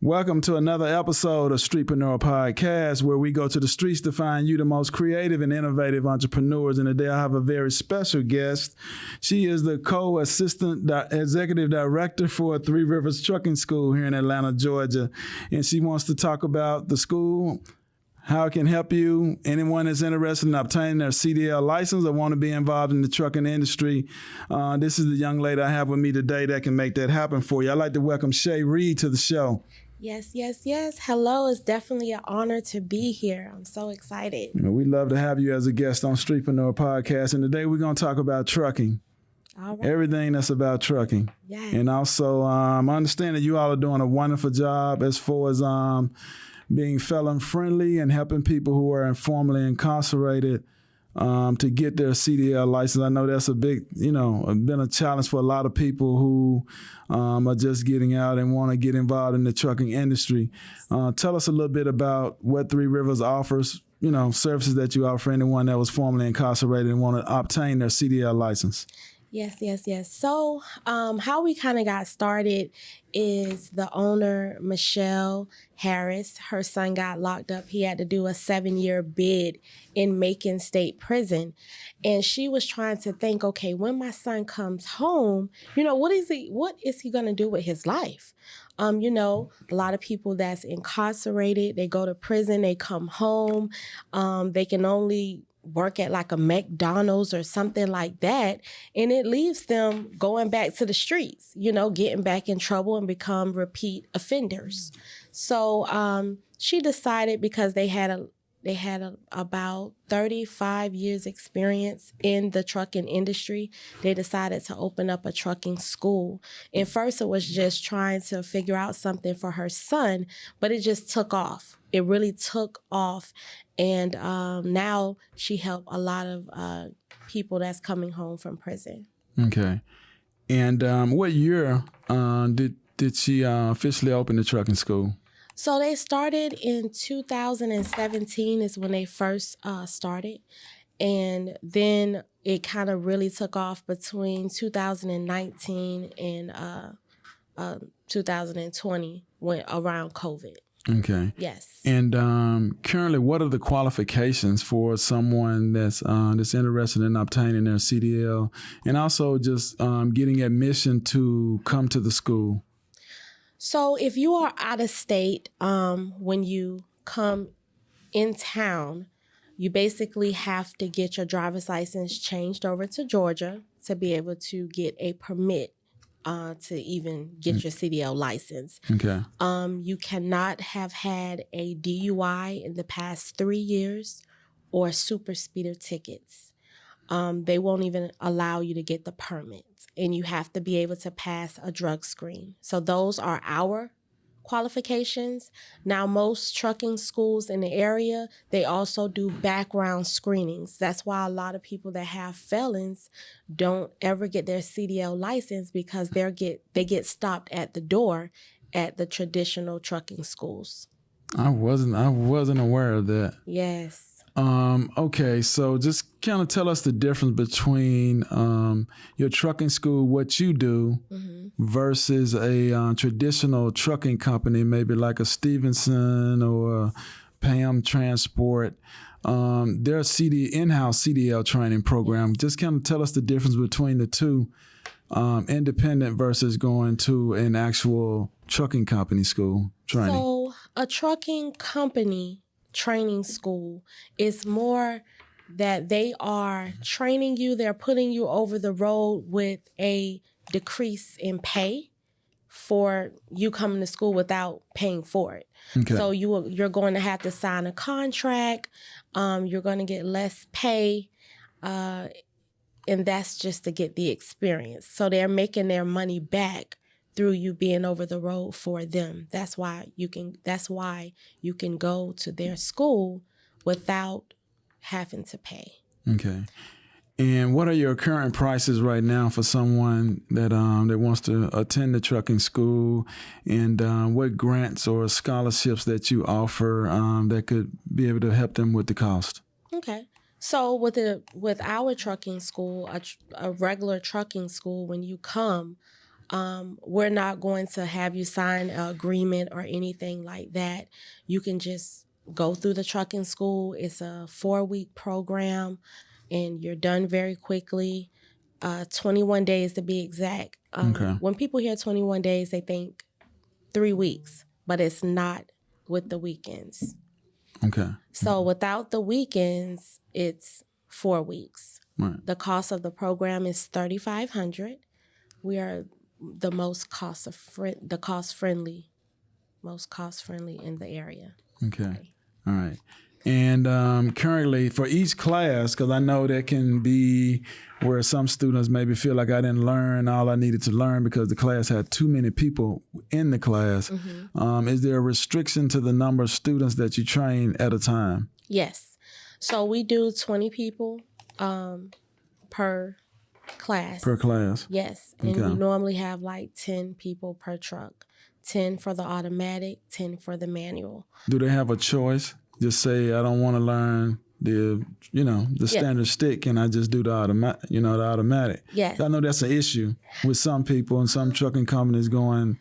Welcome to another episode of Streetpreneur Podcast, where we go to the streets to find you the most creative and innovative entrepreneurs. And today I have a very special guest. She is the co-assistant executive director for Three Rivers Trucking School here in Atlanta, Georgia. And she wants to talk about the school, how it can help you, anyone that's interested in obtaining their CDL license or want to be involved in the trucking industry. This is the young lady I have with me today that can make that happen for you. I'd like to welcome Shay to the show. Yes. Hello. It's definitely an honor to be here. I'm so excited. We'd love to have you as a guest on Streetpreneur Podcast. And today we're going to talk about trucking. All right. Everything that's about trucking. Yes. And also, I understand that you all are doing a wonderful job as far as being felon-friendly and helping people who are informally incarcerated to get their CDL license. I know that's a big, been a challenge for a lot of people who are just getting out and want to get involved in the trucking industry. Tell us a little bit about what Three Rivers offers, services that you offer anyone that was formerly incarcerated and want to obtain their CDL license. Yes. So how we kind of got started is the owner, Michelle Harris, her son got locked up. He had to do a 7-year bid in Macon State Prison. And she was trying to think, okay, when my son comes home, what is he going to do with his life? A lot of people that's incarcerated, they go to prison, they come home, they can only work at like a McDonald's or something like that. And it leaves them going back to the streets, getting back in trouble and become repeat offenders. So she decided, because they had about 35 years experience in the trucking industry, they decided to open up a trucking school. And first it was just trying to figure out something for her son, but it just took off. It really took off. And now she helped a lot of people that's coming home from prison. Okay. And what year did she officially open the trucking school? So they started in 2017 is when they first started. And then it kind of really took off between 2019 and 2020 around COVID. Okay. Yes. And currently, what are the qualifications for someone that's interested in obtaining their CDL and also just getting admission to come to the school? So if you are out of state, when you come in town, you basically have to get your driver's license changed over to Georgia to be able to get a permit to even get your CDL license. Okay. You cannot have had a DUI in the past 3 years or super speeder tickets. They won't even allow you to get the permit, and you have to be able to pass a drug screen. So those are our qualifications. Now, most trucking schools in the area, they also do background screenings. That's why a lot of people that have felons don't ever get their CDL license, because they get stopped at the door at the traditional trucking schools. I wasn't aware of that. Yes. Okay, so just kind of tell us the difference between your trucking school, what you do, versus a traditional trucking company, maybe like a Stevenson or Pam Transport. Their in-house CDL training program. Just kind of tell us the difference between the two, independent versus going to an actual trucking company school training. So a trucking company training school is more that they are training you, they're putting you over the road with a decrease in pay for you coming to school without paying for it. Okay. So you're going to have to sign a contract, you're going to get less pay, and that's just to get the experience. So they're making their money back through you being over the road for them. That's why you can go to their school without having to pay. Okay. And what are your current prices right now for someone that wants to attend the trucking school, and what grants or scholarships that you offer that could be able to help them with the cost? Okay. So with our trucking school, a regular trucking school, when you come, We're not going to have you sign an agreement or anything like that. You can just go through the trucking school. It's a 4-week program, and you're done very quickly. 21 days to be exact. When people hear 21 days, they think 3 weeks, but it's not with the weekends. Okay. So without the weekends, it's 4 weeks. Right. The cost of the program is $3,500. We are the most cost friendly in the area. Okay. All right. And currently for each class, because I know that can be where some students maybe feel like I didn't learn all I needed to learn because the class had too many people in the class. Is there a restriction to the number of students that you train at a time? Yes. So we do 20 people per class. Per class? Yes. And we normally have like 10 people per truck. 10 for the automatic, 10 for the manual. Do they have a choice? Just say, I don't want to learn the standard stick, and I just do the automatic. Yes. I know that's an issue with some people and some trucking companies going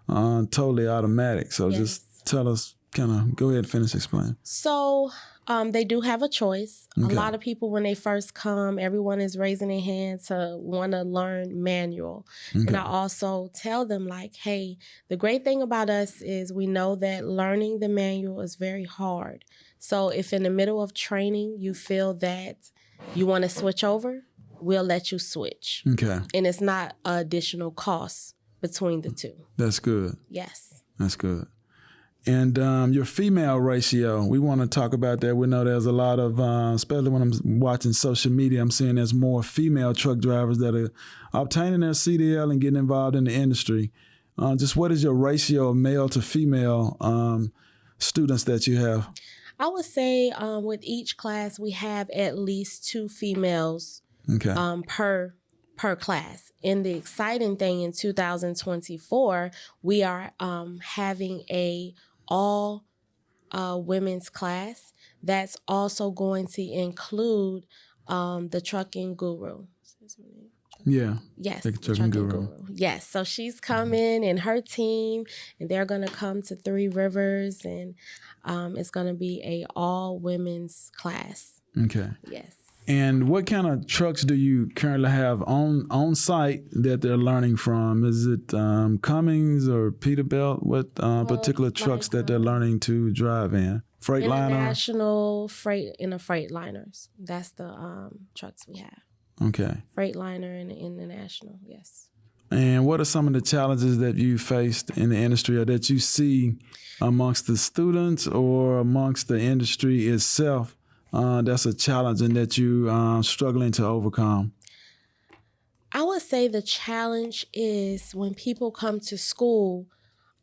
totally automatic. So just tell us, go ahead and finish explaining. So they do have a choice. A lot of people, when they first come, everyone is raising their hand to want to learn manual. And I also tell them like, hey, the great thing about us is we know that learning the manual is very hard. So if in the middle of training you feel that you want to switch over, we'll let you switch. Okay. And it's not an additional cost between the two. That's good. Yes. That's good. And your female ratio, we want to talk about that. We know there's a lot of, especially when I'm watching social media, I'm seeing there's more female truck drivers that are obtaining their CDL and getting involved in the industry. Just what is your ratio of male to female students that you have? I would say with each class, we have at least 2 females per class. And the exciting thing in 2024, we are having a all women's class that's also going to include the trucking guru. Yeah. Yes. The trucking guru. Yes. So she's coming and her team, and they're going to come to 3 Rivers, and it's going to be a all women's class. Okay. Yes. And what kind of trucks do you currently have on site that they're learning from? Is it Cummins or Peterbilt? What particular trucks that they're learning to drive in? Freightliner? International freight in the Freightliners. That's the trucks we have. Okay. Freightliner and the International, yes. And what are some of the challenges that you faced in the industry or that you see amongst the students or amongst the industry itself? That's a challenge and that you struggling to overcome? I would say the challenge is when people come to school,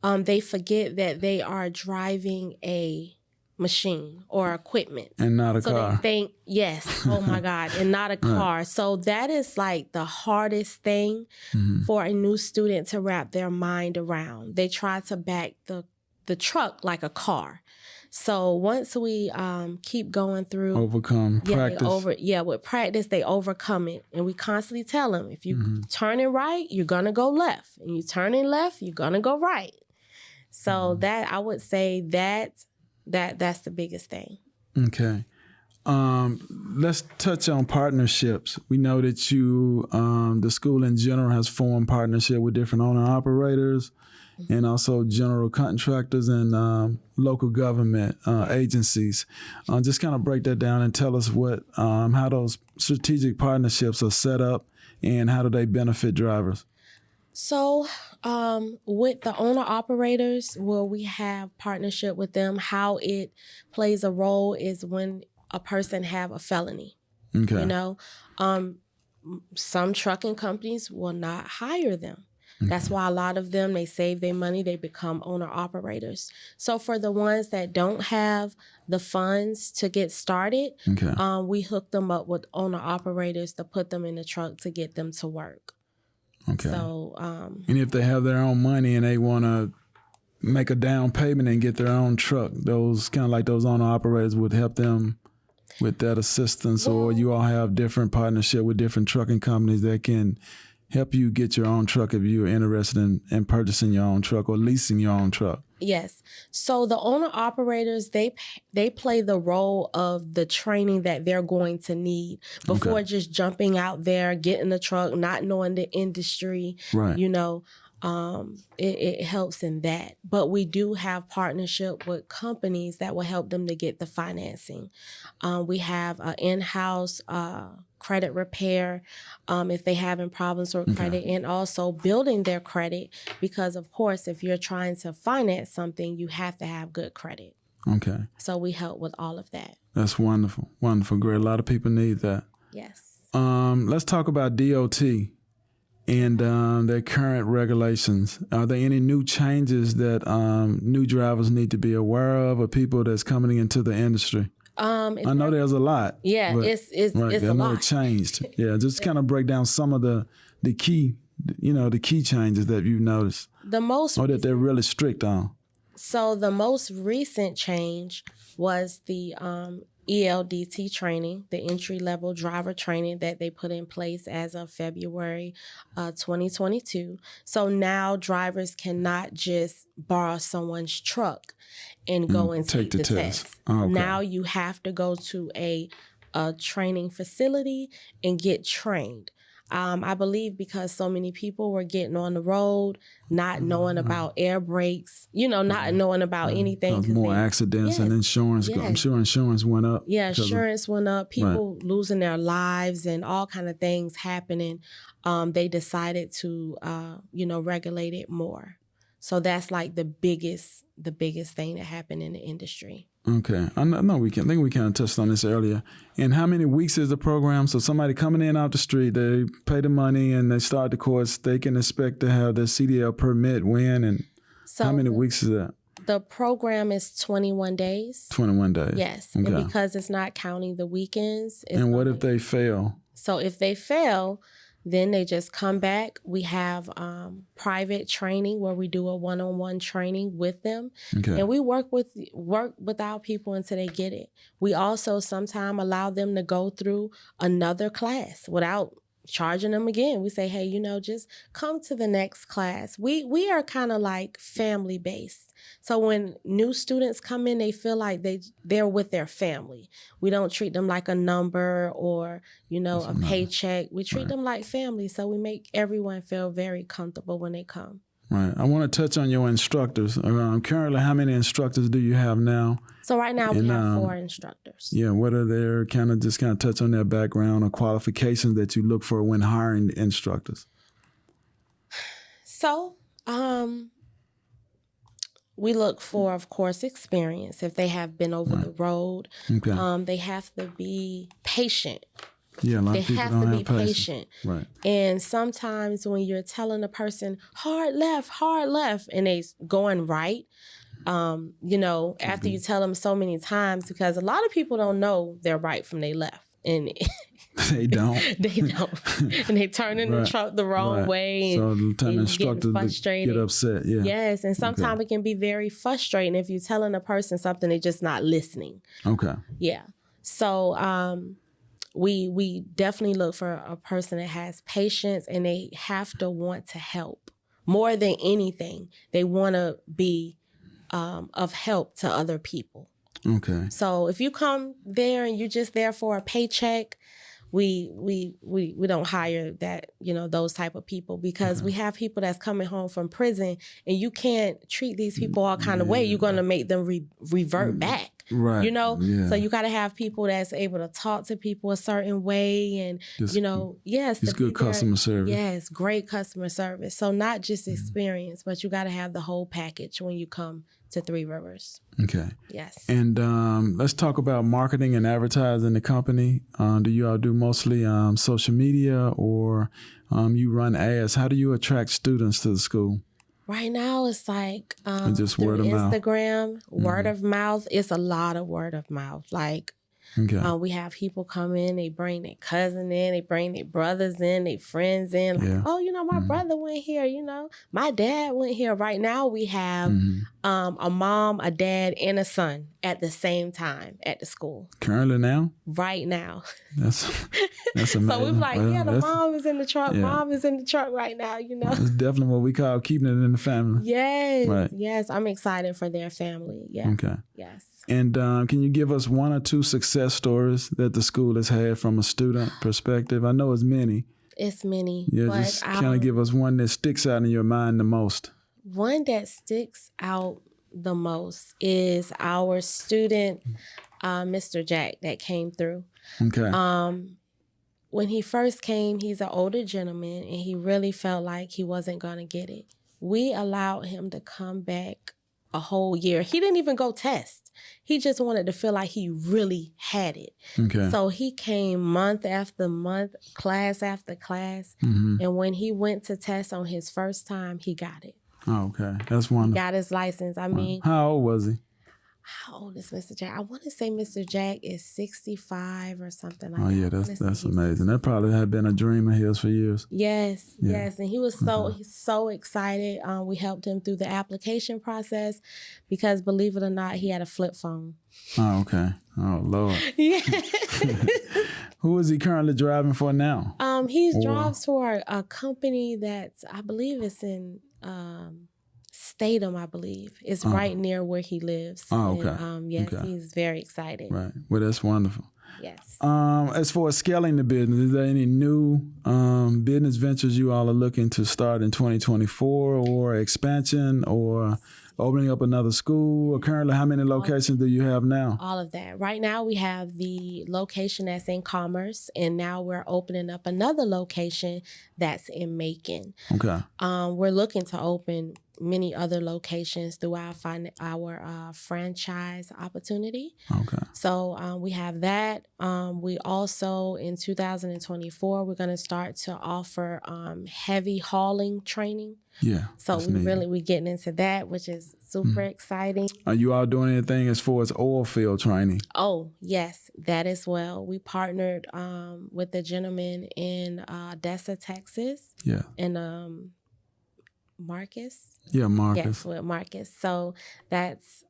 they forget that they are driving a machine or equipment. And not a car. They think, yes, oh my God, and not a car. Right. So that is like the hardest thing for a new student to wrap their mind around. They try to back the truck like a car. So once we keep going through, practice. With practice, they overcome it. And we constantly tell them, if you turn it right, you're going to go left. And you turn it left, you're going to go right. So that, I would say that's the biggest thing. Okay. Let's touch on partnerships. We know that you, the school in general has formed partnership with different owner-operators and also general contractors and local government agencies. Just kind of break that down and tell us how those strategic partnerships are set up and how do they benefit drivers? So with the owner-operators, where we have partnership with them, how it plays a role is when a person have a felony. Okay. You know, some trucking companies will not hire them. That's why a lot of them, they save their money, they become owner-operators. So for the ones that don't have the funds to get started, we hook them up with owner-operators to put them in the truck to get them to work. Okay. So, and if they have their own money and they want to make a down payment and get their own truck, those kind of like those owner-operators would help them with that assistance, or you all have different partnership with different trucking companies that can help you get your own truck if you're interested in purchasing your own truck or leasing your own truck? Yes. So the owner operators, they play the role of the training that they're going to need before just jumping out there, getting the truck, not knowing the industry. Right. It helps in that. But we do have partnership with companies that will help them to get the financing. We have an in-house credit repair if they're having problems with credit, and also building their credit, because of course, if you're trying to finance something, you have to have good credit. Okay. So we help with all of that. That's wonderful. Wonderful. Great. A lot of people need that. Yes. Let's talk about DOT and their current regulations. Are there any new changes that new drivers need to be aware of, or people that's coming into the industry? I know there's a lot. Yeah, it's a lot. I know it changed. Yeah, just kind of break down some of the key, the key changes that you've noticed. Or that they're really strict on. So the most recent change was the ELDT training, the entry-level driver training that they put in place as of February 2022. So now drivers cannot just borrow someone's truck and go and take the test. Oh, okay. Now you have to go to a training facility and get trained. I believe because so many people were getting on the road, not knowing about air brakes, not knowing about anything. More accidents and insurance. Yes. I'm sure insurance went up. Yeah, insurance went up. People losing their lives and all kind of things happening. They decided to, regulate it more. So that's like the biggest thing that happened in the industry. Okay. I think we kind of touched on this earlier. And how many weeks is the program? So somebody coming in off the street, they pay the money and they start the course, they can expect to have their CDL permit when, and how many weeks is that? The program is 21 days. 21 days. Yes. Okay. And because it's not counting the weekends. And what if they fail? So if they fail, then they just come back. We have private training where we do a one-on-one training with them. Okay. And we work with our people until they get it. We also sometimes allow them to go through another class without charging them again. We say, hey, just come to the next class. We are kind of like family based. So when new students come in, they feel like they're with their family. We don't treat them like a number or, a paycheck. We treat them like family. So we make everyone feel very comfortable when they come. Right. I want to touch on your instructors. Currently, how many instructors do you have now? So right now we have 4 instructors. Yeah. What are their kind of touch on their background or qualifications that you look for when hiring instructors? So we look for, of course, experience. If they have been over the road, they have to be patient. Yeah, they have to be patient. Right. And sometimes when you're telling a person hard left, and they going right, after you tell them so many times, because a lot of people don't know their right from their left. And they don't. They don't. And they turn in the truck the wrong way. So the time instructors get upset. Yeah. Yes. And sometimes it can be very frustrating if you're telling a person something, they're just not listening. Okay. Yeah. So we definitely look for a person that has patience, and they have to want to help. More than anything, they want to be of help to other people. Okay. So if you come there and you're just there for a paycheck, we don't hire that, those type of people, because we have people that's coming home from prison, and you can't treat these people all kind of way. You're going to make them revert back. Right. So you got to have people that's able to talk to people a certain way, and it's good customer service. Yes, great customer service. So not just experience, but you got to have the whole package when you come to Three Rivers. Okay. Yes. And let's talk about marketing and advertising the company. Do you all do mostly social media, or you run ads? How do you attract students to the school? Right now, it's like just word of mouth. Instagram, word of mouth. It's a lot of word of mouth. Like Okay. We have people come in, they bring their cousin in, they bring their brothers in, their friends in. Like, Yeah. oh, my brother went here, my dad went here. Right now we have a mom, a dad, and a son at the same time at the school. Currently now? Right now. That's amazing. So we're like, Well, the mom is in the truck. Yeah. Mom is in the truck right now, It's definitely what we call keeping it in the family. Yes. Right. Yes. I'm excited for their family. Yeah. Okay. Yes. And can you give us one or two success stories that the school has had from a student perspective? I know it's many. It's many. Yeah, but just kind of give us one that sticks out in your mind the most. One that sticks out the most is our student, Mr. Jack, that came through. Okay. When he first came, he's an older gentleman, and he really felt like he wasn't going to get it. We allowed him to come back a whole year. He didn't even go test. He just wanted to feel like he really had it. Okay. So he came month after month, class after class. And when he went to test on his first time, he got it. Oh, okay. That's wonderful. Got his license. I mean, how old was he? How old is Mr. Jack? I want to say Mr. Jack is 65 or something like that. Oh, yeah, that's amazing. That probably had been a dream of his for years. Yes, Yeah. yes. And he was he's so excited. We helped him through the application process because, believe it or not, he had a flip phone. Oh, okay. Oh, Lord. Yeah. Who is he currently driving for now? He drives for a company that I believe is in Statham, I believe. It's right near where he lives. Oh, okay. And, yes, Okay. he's very excited. Right. Well, that's wonderful. Yes. As far as scaling the business, is there any new business ventures you all are looking to start in 2024 or expansion or opening up another school? Or currently, how many locations do you have now? All of that. Right now, we have the location that's in Commerce, and now we're opening up another location that's in Macon. Okay. We're looking to open many other locations through our franchise opportunity. Okay. So we have that. We also, in 2024, we're going to start to offer heavy hauling training. Yeah. So we're getting into that, which is super exciting. Are you all doing anything as far as oil field training? Oh, yes, that as well. We partnered with a gentleman in Odessa, Texas. Yeah. And Marcus. Yeah, Marcus. Yes, with Marcus. So that's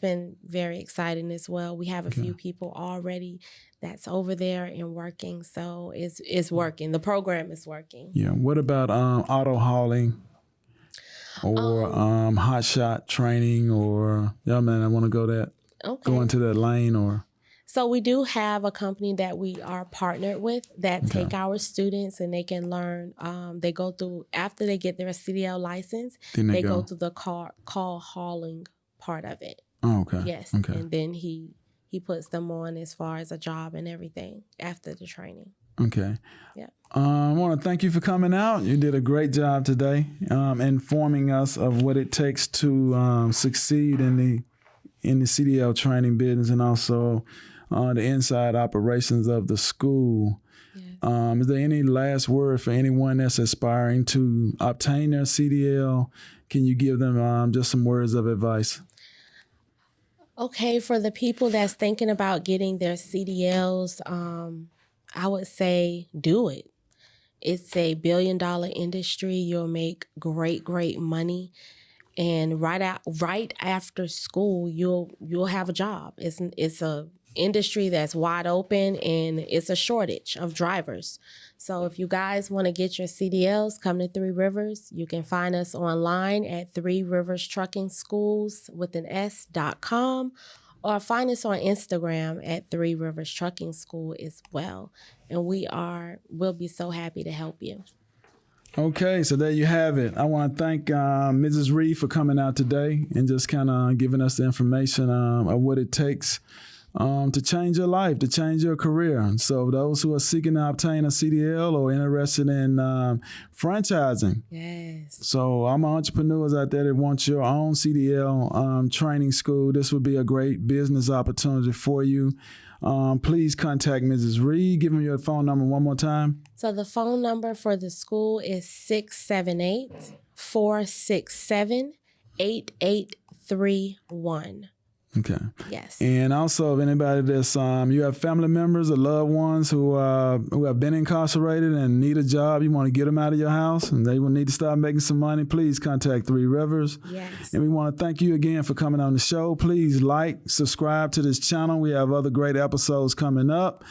been very exciting as well. We have a few people already that's over there and working. So it's working. The program is working. Yeah. What about auto hauling or hot shot training or I want to go into that lane or. So we do have a company that we are partnered with that take our students and they can learn. They go through, after they get their CDL license, they go through the call hauling part of it. Oh, okay. Yes. Okay. And then he puts them on as far as a job and everything after the training. Okay. Yeah. I want to thank you for coming out. You did a great job today, informing us of what it takes to succeed in the CDL training business and also the inside operations of the school. Yes. Is there any last word for anyone that's aspiring to obtain their CDL? Can you give them just some words of advice? Okay, for the people that's thinking about getting their CDLs, I would say do it. It's a $1 billion industry. You'll make great money. And right after school, you'll have a job. It's a industry that's wide open and it's a shortage of drivers. So if you guys want to get your CDLs, come to Three Rivers. You can find us online at 3 Rivers Trucking Schools with an S.com or find us on Instagram at 3 Rivers Trucking School as well. And we'll be so happy to help you. Okay, so there you have it. I want to thank Mrs. Reed for coming out today and just kind of giving us the information of what it takes to change your life, to change your career. So those who are seeking to obtain a CDL or interested in franchising. Yes. So I'm entrepreneurs out there that want your own CDL training school. This would be a great business opportunity for you. Please contact Mrs. Reed. Give them your phone number one more time. So the phone number for the school is 678-467-8831. Okay. Yes. And also, if anybody that's you have family members or loved ones who have been incarcerated and need a job, you want to get them out of your house, and they will need to start making some money, please contact Three Rivers. Yes. And we want to thank you again for coming on the show. Please like, subscribe to this channel. We have other great episodes coming up.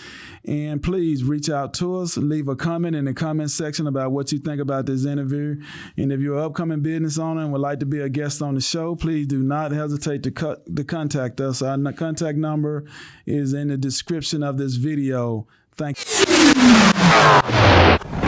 And please reach out to us. Leave a comment in the comment section about what you think about this interview. And if you're an upcoming business owner and would like to be a guest on the show, please do not hesitate to contact us. Our contact number is in the description of this video. Thank you.